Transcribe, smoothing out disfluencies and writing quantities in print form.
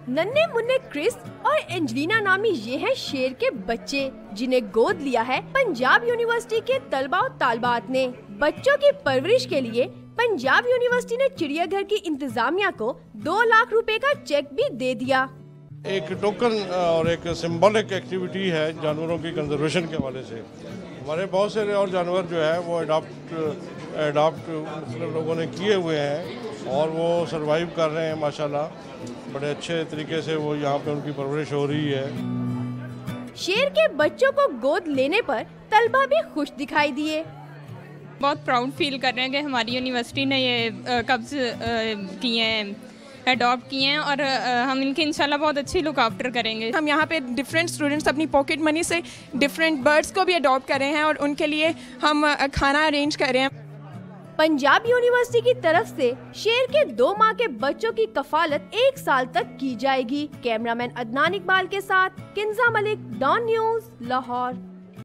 नन्हे मुन्ने क्रिस और एंजेलिना नामी ये हैं शेर के बच्चे, जिन्हें गोद लिया है पंजाब यूनिवर्सिटी के तलबा और तालबात ने। बच्चों की परवरिश के लिए पंजाब यूनिवर्सिटी ने चिड़ियाघर की इंतजामिया को 2 लाख रुपए का चेक भी दे दिया। एक टोकन और एक सिंबॉलिक एक्टिविटी है जानवरों की कंजर्वेशन के हवाले से। हमारे बहुत सारे और जानवर जो है वो अडॉप्ट मतलब लोगों ने किए हुए हैं और वो सरवाइव कर रहे हैं माशाल्लाह। बड़े अच्छे तरीके से वो यहाँ पे उनकी परवरिश हो रही है। शेर के बच्चों को गोद लेने पर तलबा भी खुश दिखाई दिए। बहुत प्राउड फील कर रहे हैं कि हमारी यूनिवर्सिटी ने ये कब्ज किए हैं, अडॉप्ट किए हैं और हम इनके इंशाल्लाह बहुत अच्छी लुक आफ्टर करेंगे। हम यहाँ पे डिफरेंट स्टूडेंट्स अपनी पॉकेट मनी से डिफरेंट बर्ड्स को भी अडॉप्ट कर रहे हैं और उनके लिए हम खाना अरेंज कर रहे हैं। पंजाब यूनिवर्सिटी की तरफ से शेर के 2 माह के बच्चों की कफालत 1 साल तक की जाएगी। कैमरामैन अदनान इकबाल के साथ किंजा मलिक, डॉन न्यूज़, लाहौर।